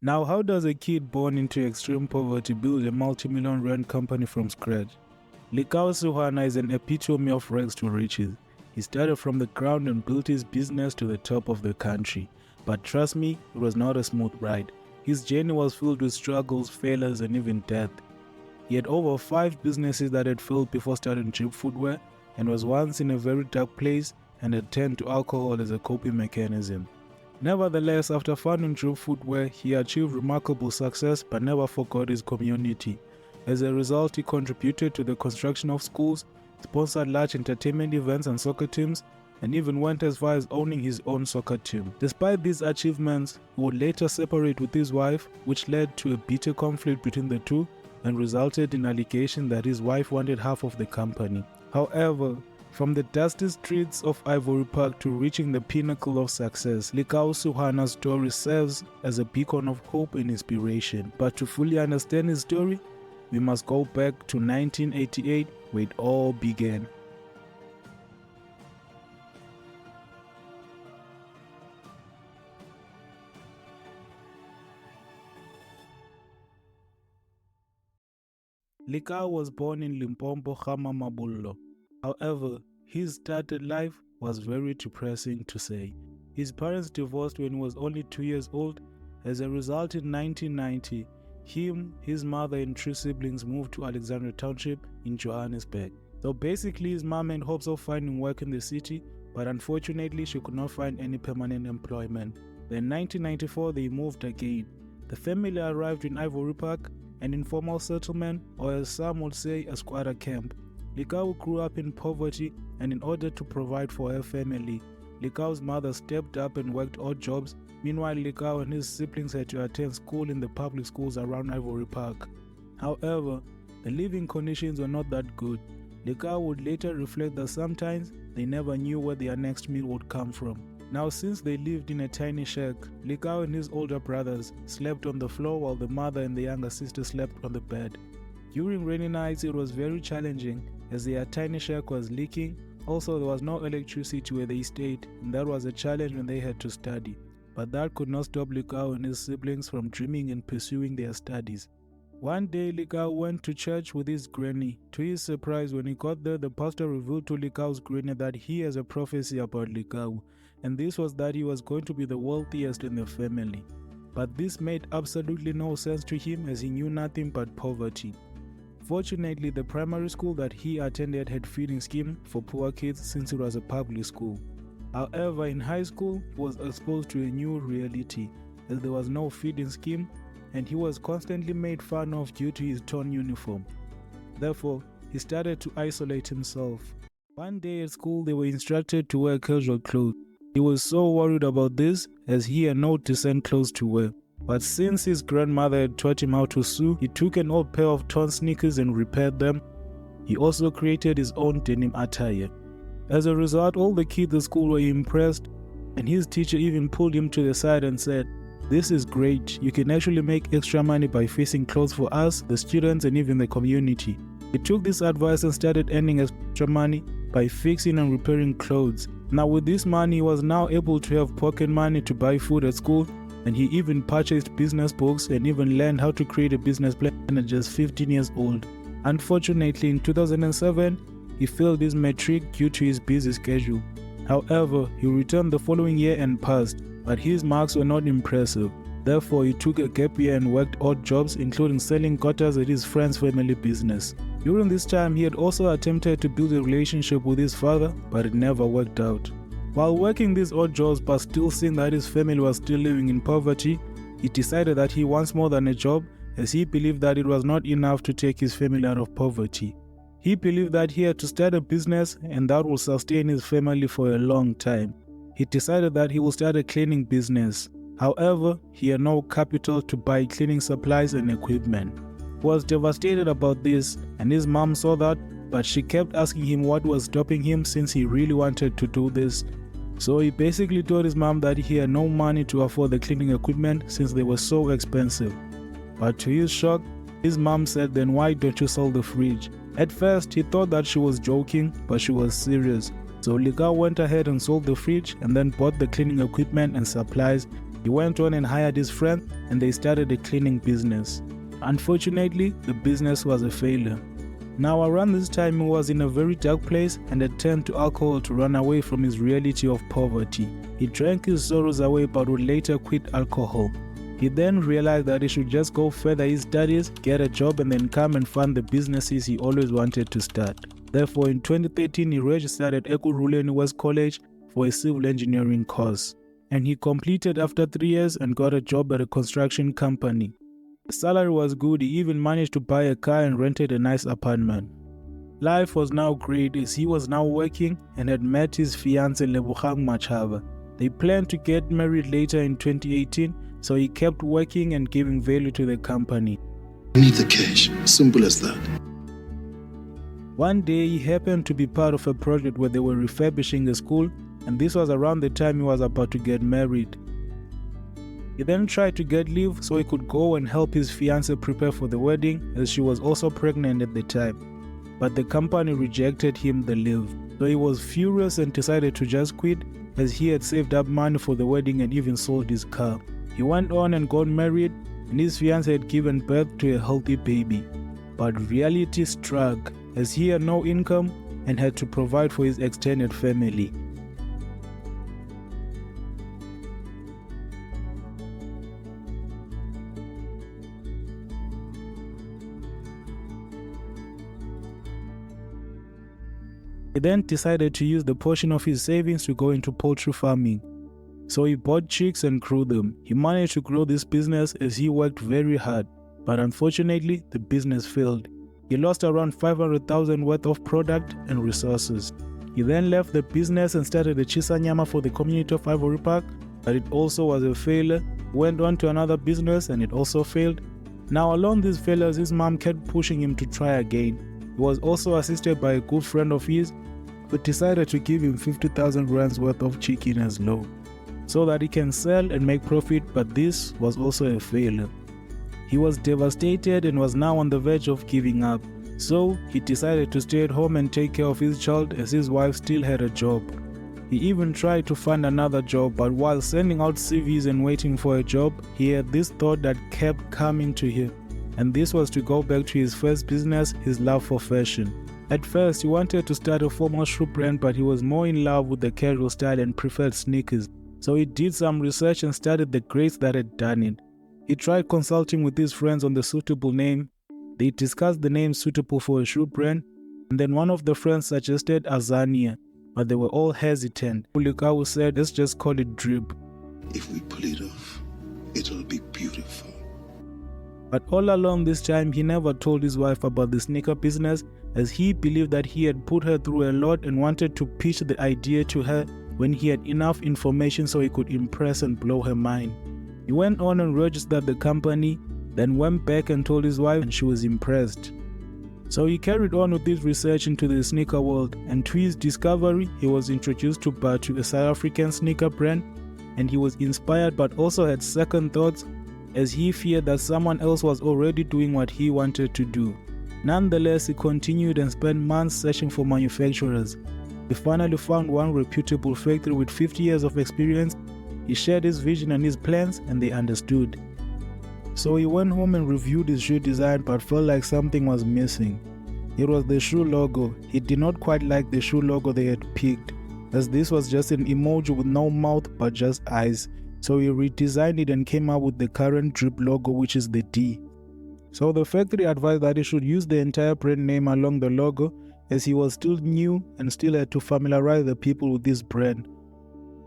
Now, how does a kid born into extreme poverty build a multi-million-rand company from scratch? Lekau Sehoana is an epitome of rags to riches. He started from the ground and built his business to the top of the country. But trust me, it was not a smooth ride. His journey was filled with struggles, failures, and even death. He had over 5 businesses that had failed before starting Drip Footwear, and was once in a very dark place and had turned to alcohol as a coping mechanism. Nevertheless, after founding Drip Footwear, he achieved remarkable success but never forgot his community. As a result, he contributed to the construction of schools, sponsored large entertainment events and soccer teams, and even went as far as owning his own soccer team. Despite these achievements, he would later separate with his wife, which led to a bitter conflict between the two and resulted in allegation that his wife wanted half of the company. However, from the dusty streets of Ivory Park to reaching the pinnacle of success, Lekau Sehoana's story serves as a beacon of hope and inspiration. But to fully understand his story, we must go back to 1988, where it all began. Lekau was born in Limpopo, Mabollo. However, his started life was very depressing to say. His parents divorced when he was only 2 years old. As a result, in 1990, his mother and 3 siblings moved to Alexandra Township in Johannesburg. So basically, his mom had hopes of finding work in the city, but unfortunately she could not find any permanent employment. Then in 1994 they moved again. The family arrived in Ivory Park, an informal settlement, or as some would say, a squatter camp. Lekau grew up in poverty, and in order to provide for her family, Lekau's mother stepped up and worked odd jobs. Meanwhile, Lekau and his siblings had to attend school in the public schools around Ivory Park. However, the living conditions were not that good. Lekau would later reflect that sometimes they never knew where their next meal would come from. Now, since they lived in a tiny shack, Lekau and his older brothers slept on the floor while the mother and the younger sister slept on the bed. During rainy nights, it was very challenging as their tiny shack was leaking. Also, there was no electricity where they stayed, and that was a challenge when they had to study. But that could not stop Lekau and his siblings from dreaming and pursuing their studies. One day, Lekau went to church with his granny. To his surprise, when he got there, the pastor revealed to Lekau's granny that he has a prophecy about Lekau, and this was that he was going to be the wealthiest in the family. But this made absolutely no sense to him as he knew nothing but poverty. Fortunately, the primary school that he attended had feeding scheme for poor kids since it was a public school. However, in high school, he was exposed to a new reality as there was no feeding scheme and he was constantly made fun of due to his torn uniform. Therefore, he started to isolate himself. One day at school, they were instructed to wear casual clothes. He was so worried about this as he had no decent clothes to wear. But since his grandmother had taught him how to sew, he took an old pair of torn sneakers and repaired them. He also created his own denim attire. As a result, all the kids at school were impressed, and his teacher even pulled him to the side and said, "This is great. You can actually make extra money by fixing clothes for us, the students, and even the community." He took this advice and started earning extra money by fixing and repairing clothes. Now with this money, he was now able to have pocket money to buy food at school, and he even purchased business books and even learned how to create a business plan at just 15 years old. Unfortunately, in 2007, he failed his matric due to his busy schedule. However, he returned the following year and passed, but his marks were not impressive. Therefore, he took a gap year and worked odd jobs, including selling quarters at his friend's family business. During this time, he had also attempted to build a relationship with his father, but it never worked out. While working these odd jobs but still seeing that his family was still living in poverty, he decided that he wants more than a job, as he believed that it was not enough to take his family out of poverty. He believed that he had to start a business and that would sustain his family for a long time. He decided that he would start a cleaning business. However, he had no capital to buy cleaning supplies and equipment. He was devastated about this, and his mom saw that, but she kept asking him what was stopping him since he really wanted to do this. So he basically told his mom that he had no money to afford the cleaning equipment since they were so expensive. But to his shock, his mom said, "Then why don't you sell the fridge?" At first, he thought that she was joking, but she was serious. So Lekau went ahead and sold the fridge and then bought the cleaning equipment and supplies, He went on and hired his friend and they started a cleaning business. Unfortunately, the business was a failure. Now around this time he was in a very dark place and had turned to alcohol to run away from his reality of poverty. He drank his sorrows away but would later quit alcohol. He then realized that he should just go further his studies, get a job and then come and fund the businesses he always wanted to start. Therefore in 2013 he registered at Ekurhuleni West College for a civil engineering course. And he completed after 3 years and got a job at a construction company. The salary was good, he even managed to buy a car and rented a nice apartment. Life was now great as he was now working and had met his fiancée Lebogang Machava. They planned to get married later in 2018, so he kept working and giving value to the company. I need the cash, simple as that. One day he happened to be part of a project where they were refurbishing a school, and this was around the time he was about to get married. He then tried to get leave so he could go and help his fiancée prepare for the wedding as she was also pregnant at the time. But the company rejected him the leave. So he was furious and decided to just quit as he had saved up money for the wedding and even sold his car. He went on and got married and his fiancée had given birth to a healthy baby. But reality struck as he had no income and had to provide for his extended family. He then decided to use the portion of his savings to go into poultry farming. So he bought chicks and grew them. He managed to grow this business as he worked very hard, but unfortunately the business failed. He lost around 500,000 worth of product and resources. He then left the business and started the Chisanyama for the community of Ivory Park, but it also was a failure. Went on to another business and it also failed. Now along these failures, his mom kept pushing him to try again. He was also assisted by a good friend of his who decided to give him 50,000 rands worth of chicken as loan so that he can sell and make profit, but this was also a failure. He was devastated and was now on the verge of giving up. So he decided to stay at home and take care of his child as his wife still had a job. He even tried to find another job, but while sending out CVs and waiting for a job, he had this thought that kept coming to him. And this was to go back to his first business, his love for fashion. At first, he wanted to start a formal shoe brand, but he was more in love with the casual style and preferred sneakers. So he did some research and studied the greats that had done it. He tried consulting with his friends on the suitable name. They discussed the name suitable for a shoe brand, and then one of the friends suggested Azania, but they were all hesitant. Lekau said, let's just call it Drip. If we pull it off, it'll be beautiful. But all along this time, he never told his wife about the sneaker business as he believed that he had put her through a lot and wanted to pitch the idea to her when he had enough information so he could impress and blow her mind. He went on and registered the company, then went back and told his wife and she was impressed. So he carried on with his research into the sneaker world, and to his discovery, he was introduced to Batu, a South African sneaker brand, and he was inspired but also had second thoughts as he feared that someone else was already doing what he wanted to do. Nonetheless, he continued and spent months searching for manufacturers. He finally found one reputable factory with 50 years of experience. He shared his vision and his plans and they understood. So he went home and reviewed his shoe design but felt like something was missing. It was the shoe logo. He did not quite like the shoe logo they had picked, as this was just an emoji with no mouth but just eyes. So he redesigned it and came up with the current Drip logo, which is the D. So the factory advised that he should use the entire brand name along the logo as he was still new and still had to familiarize the people with this brand.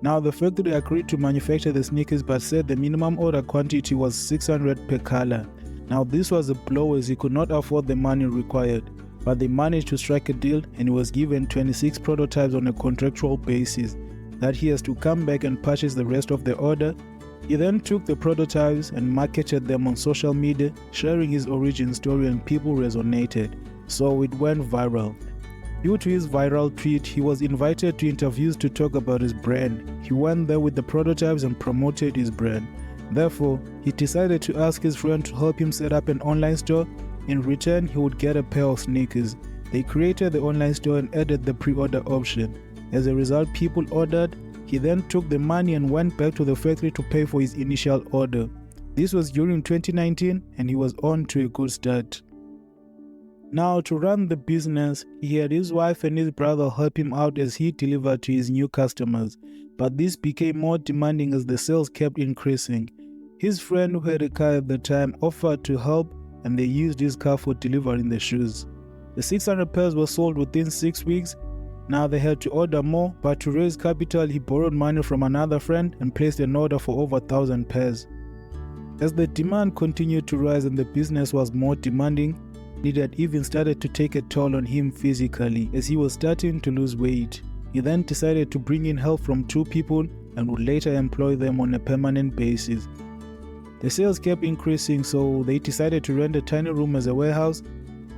Now the factory agreed to manufacture the sneakers but said the minimum order quantity was 600 per color. Now this was a blow as he could not afford the money required, but they managed to strike a deal and he was given 26 prototypes on a contractual basis that he has to come back and purchase the rest of the order. He then took the prototypes and marketed them on social media, sharing his origin story, and people resonated, so it went viral. Due to his viral tweet, he was invited to interviews to talk about his brand. He went there with the prototypes and promoted his brand. Therefore, he decided to ask his friend to help him set up an online store. In return, he would get a pair of sneakers. They created the online store and added the pre-order option. As a result, people ordered. He then took the money and went back to the factory to pay for his initial order. This was during 2019 and he was on to a good start. Now, to run the business, he had his wife and his brother help him out as he delivered to his new customers, but this became more demanding as the sales kept increasing. His friend who had a car at the time offered to help and they used his car for delivering the shoes. The 600 pairs were sold within 6 weeks. Now they had to order more, but to raise capital he borrowed money from another friend and placed an order for over 1,000 pairs. As the demand continued to rise and the business was more demanding, it had even started to take a toll on him physically as he was starting to lose weight. He then decided to bring in help from 2 people and would later employ them on a permanent basis. The sales kept increasing, so they decided to rent a tiny room as a warehouse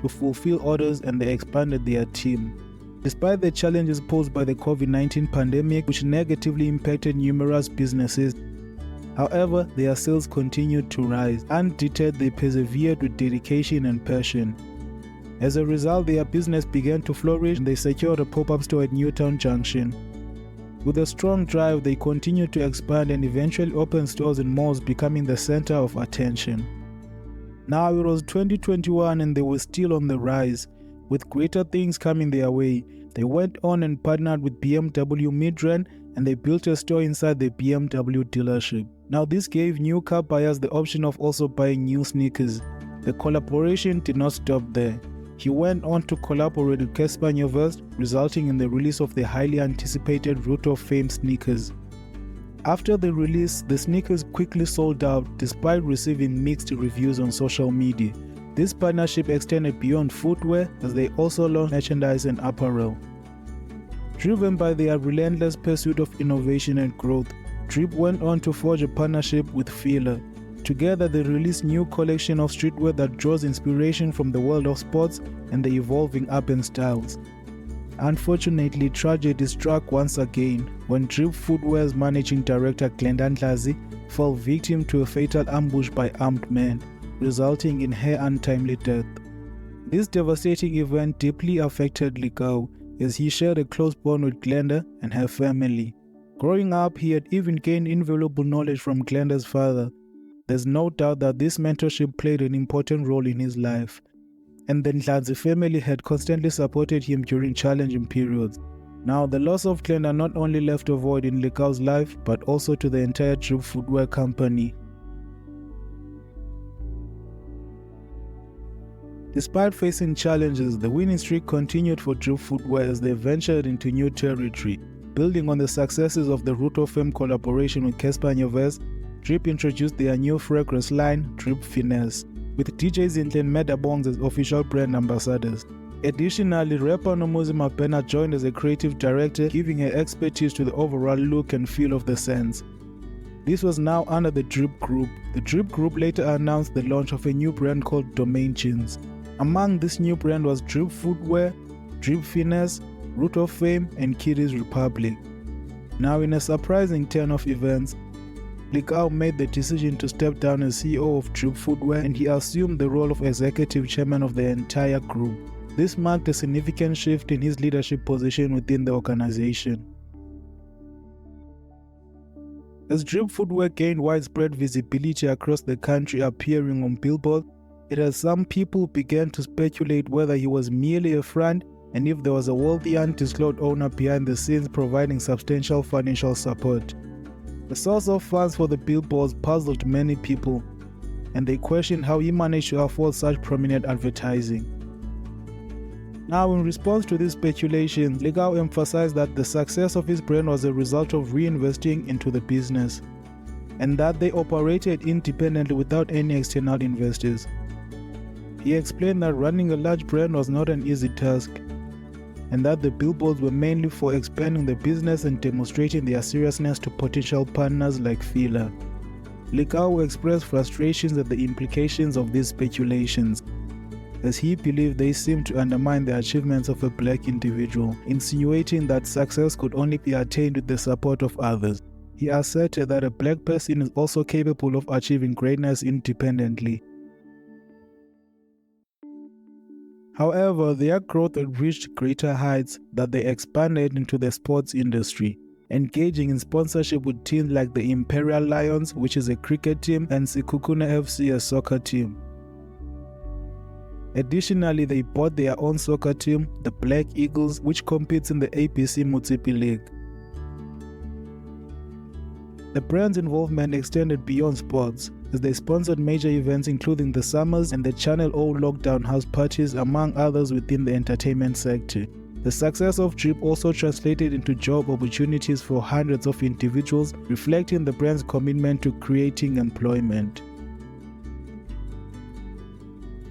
to fulfill orders, and they expanded their team. Despite the challenges posed by the COVID-19 pandemic, which negatively impacted numerous businesses, however, their sales continued to rise. Undeterred, they persevered with dedication and passion. As a result, their business began to flourish and they secured a pop-up store at Newtown Junction. With a strong drive, they continued to expand and eventually opened stores in malls, becoming the center of attention. Now it was 2021 and they were still on the rise. With greater things coming their way, they went on and partnered with BMW mid-rand and they built a store inside the BMW dealership. Now this gave new car buyers the option of also buying new sneakers. The collaboration did not stop there. He went on to collaborate with unveils, resulting in the release of the highly anticipated Root of Fame sneakers. After the release, the sneakers quickly sold out despite receiving mixed reviews on social media. This partnership extended beyond footwear as they also launched merchandise and apparel. Driven by their relentless pursuit of innovation and growth, Drip went on to forge a partnership with Fila. Together they released a new collection of streetwear that draws inspiration from the world of sports and the evolving urban styles. Unfortunately, tragedy struck once again when Drip Footwear's managing director Glenda Ndlazi fell victim to a fatal ambush by armed men, resulting in her untimely death. This devastating event deeply affected Lekau as he shared a close bond with Glenda and her family. Growing up, he had even gained invaluable knowledge from Glenda's father. There's no doubt that this mentorship played an important role in his life, and the Ndlazi family had constantly supported him during challenging periods. Now, the loss of Glenda not only left a void in Lekau's life, but also to the entire Drip Footwear company. Despite facing challenges, the winning streak continued for Drip Footwear as they ventured into new territory. Building on the successes of the Root of Fame collaboration with unveils, Drip introduced their new fragrance line, Drip Finesse, with DJ Zinhle and Medabongs as official brand ambassadors. Additionally, rapper Nomuzi Mabena joined as a creative director, giving her expertise to the overall look and feel of the scents. This was now under the Drip Group. The Drip Group later announced the launch of a new brand called Domain Jeans. Among this new brand was Drip Footwear, Drip Finesse, Root of Fame, and Kiddies Republic. Now, in a surprising turn of events, Lekau made the decision to step down as CEO of Drip Footwear and he assumed the role of executive chairman of the entire group. This marked a significant shift in his leadership position within the organization. As Drip Footwear gained widespread visibility across the country, appearing on billboards, it as some people began to speculate whether he was merely a front and if there was a wealthy undisclosed owner behind the scenes providing substantial financial support. The source of funds for the billboards puzzled many people, and they questioned how he managed to afford such prominent advertising. Now, in response to these speculations, Lekau emphasized that the success of his brand was a result of reinvesting into the business, and that they operated independently without any external investors. He explained that running a large brand was not an easy task, and that the billboards were mainly for expanding the business and demonstrating their seriousness to potential partners like Fila. Lekau expressed frustrations at the implications of these speculations, as he believed they seemed to undermine the achievements of a black individual, insinuating that success could only be attained with the support of others. He asserted that a black person is also capable of achieving greatness independently. However, their growth had reached greater heights that they expanded into the sports industry. engaging in sponsorship with teams like the Imperial Lions, which is a cricket team, and Sekhukhune FC, a soccer team. Additionally, they bought their own soccer team, the Black Eagles, which competes in the ABC Mutsipi League. The brand's involvement extended beyond sports, as they sponsored major events including the Summers and the Channel O lockdown house parties, among others within the entertainment sector. The success of Drip also translated into job opportunities for hundreds of individuals, reflecting the brand's commitment to creating employment.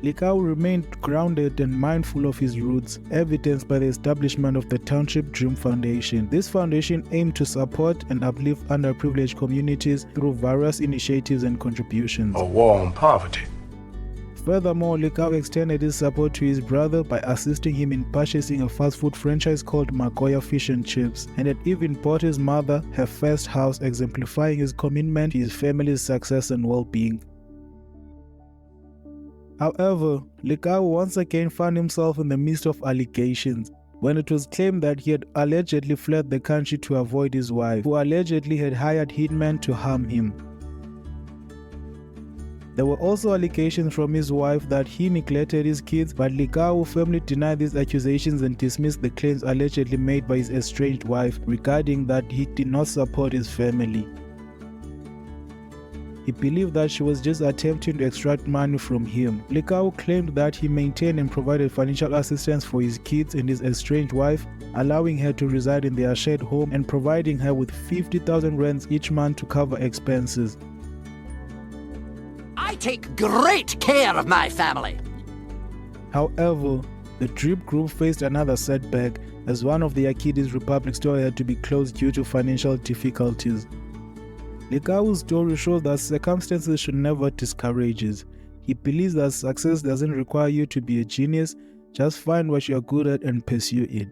Lekau remained grounded and mindful of his roots, evidenced by the establishment of the Township Dream Foundation. This foundation aimed to support and uplift underprivileged communities through various initiatives and contributions. A war on poverty. Furthermore, Lekau extended his support to his brother by assisting him in purchasing a fast food franchise called Magoya Fish and Chips, and had even bought his mother her first house, exemplifying his commitment to his family's success and well-being. However, Lekau once again found himself in the midst of allegations when it was claimed that he had allegedly fled the country to avoid his wife, who allegedly had hired hitmen to harm him. There were also allegations from his wife that he neglected his kids, but Lekau firmly denied these accusations and dismissed the claims allegedly made by his estranged wife regarding that he did not support his family. He believed that she was just attempting to extract money from him. Lekau claimed that he maintained and provided financial assistance for his kids and his estranged wife, allowing her to reside in their shared home and providing her with 50,000 rands each month to cover expenses. I take great care of my family. However, the Drip Group faced another setback, as one of their Kiddies Republic stores had to be closed due to financial difficulties. Lekau's story shows that circumstances should never discourage us. He believes that success doesn't require you to be a genius, just find what you are good at and pursue it.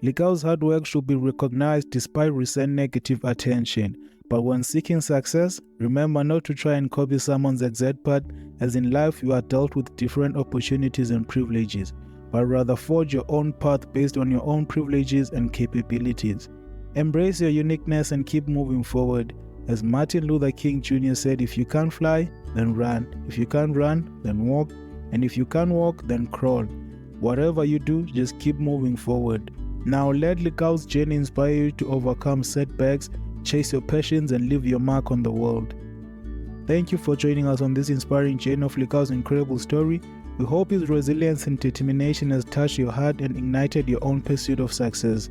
Lekau's hard work should be recognized despite recent negative attention, but when seeking success, remember not to try and copy someone's exact path, as in life you are dealt with different opportunities and privileges, but rather forge your own path based on your own privileges and capabilities. Embrace your uniqueness and keep moving forward. As Martin Luther King Jr. said, if you can't fly, then run. If you can't run, then walk. And if you can't walk, then crawl. Whatever you do, just keep moving forward. Now let Lekau's journey inspire you to overcome setbacks, chase your passions, and leave your mark on the world. Thank you for joining us on this inspiring journey of Lekau's incredible story. We hope his resilience and determination has touched your heart and ignited your own pursuit of success.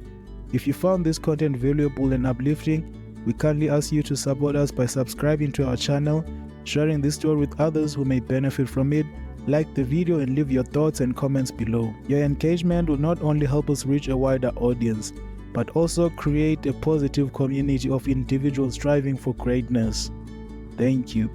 If you found this content valuable and uplifting, we kindly ask you to support us by subscribing to our channel, sharing this story with others who may benefit from it, like the video and leave your thoughts and comments below. Your engagement will not only help us reach a wider audience, but also create a positive community of individuals striving for greatness. Thank you.